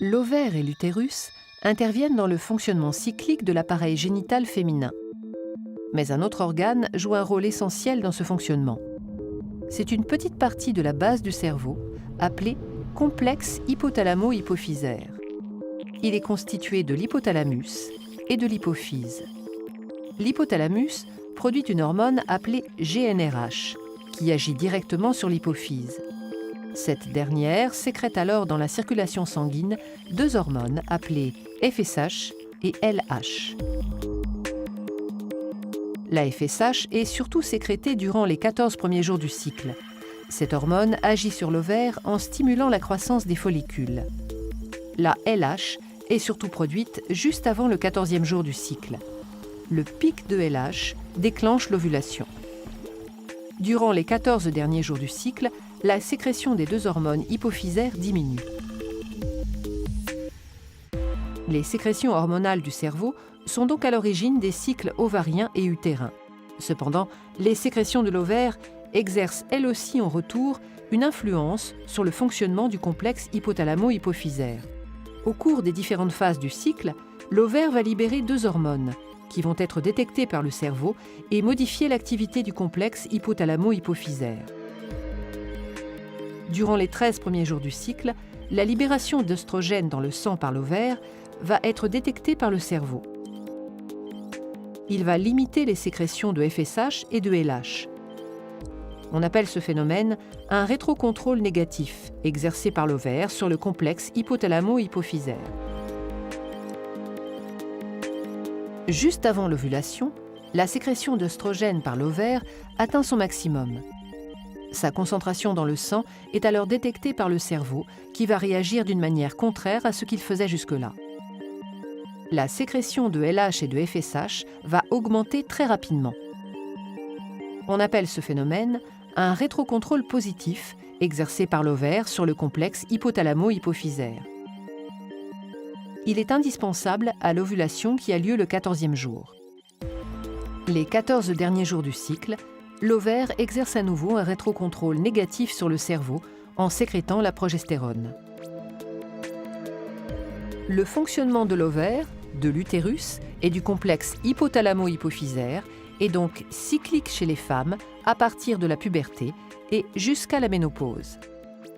L'ovaire et l'utérus interviennent dans le fonctionnement cyclique de l'appareil génital féminin. Mais un autre organe joue un rôle essentiel dans ce fonctionnement. C'est une petite partie de la base du cerveau, appelée complexe hypothalamo-hypophysaire. Il est constitué de l'hypothalamus et de l'hypophyse. L'hypothalamus produit une hormone appelée GnRH, qui agit directement sur l'hypophyse. Cette dernière sécrète alors dans la circulation sanguine deux hormones appelées FSH et LH. La FSH est surtout sécrétée durant les 14 premiers jours du cycle. Cette hormone agit sur l'ovaire en stimulant la croissance des follicules. La LH est surtout produite juste avant le 14e jour du cycle. Le pic de LH déclenche l'ovulation. Durant les 14 derniers jours du cycle, la sécrétion des deux hormones hypophysaires diminue. Les sécrétions hormonales du cerveau sont donc à l'origine des cycles ovariens et utérins. Cependant, les sécrétions de l'ovaire exercent elles aussi en retour une influence sur le fonctionnement du complexe hypothalamo-hypophysaire. Au cours des différentes phases du cycle, l'ovaire va libérer deux hormones qui vont être détectées par le cerveau et modifier l'activité du complexe hypothalamo-hypophysaire. Durant les 13 premiers jours du cycle, la libération d'œstrogènes dans le sang par l'ovaire va être détectée par le cerveau. Il va limiter les sécrétions de FSH et de LH. On appelle ce phénomène un rétrocontrôle négatif exercé par l'ovaire sur le complexe hypothalamo-hypophysaire. Juste avant l'ovulation, la sécrétion d'œstrogènes par l'ovaire atteint son maximum. Sa concentration dans le sang est alors détectée par le cerveau qui va réagir d'une manière contraire à ce qu'il faisait jusque-là. La sécrétion de LH et de FSH va augmenter très rapidement. On appelle ce phénomène un rétrocontrôle positif exercé par l'ovaire sur le complexe hypothalamo-hypophysaire. Il est indispensable à l'ovulation qui a lieu le 14e jour. Les 14 derniers jours du cycle, l'ovaire exerce à nouveau un rétrocontrôle négatif sur le cerveau en sécrétant la progestérone. Le fonctionnement de l'ovaire, de l'utérus et du complexe hypothalamo-hypophysaire est donc cyclique chez les femmes à partir de la puberté et jusqu'à la ménopause.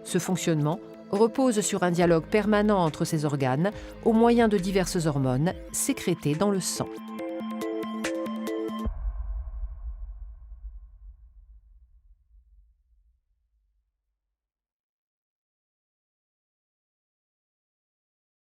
Ce fonctionnement repose sur un dialogue permanent entre ces organes au moyen de diverses hormones sécrétées dans le sang.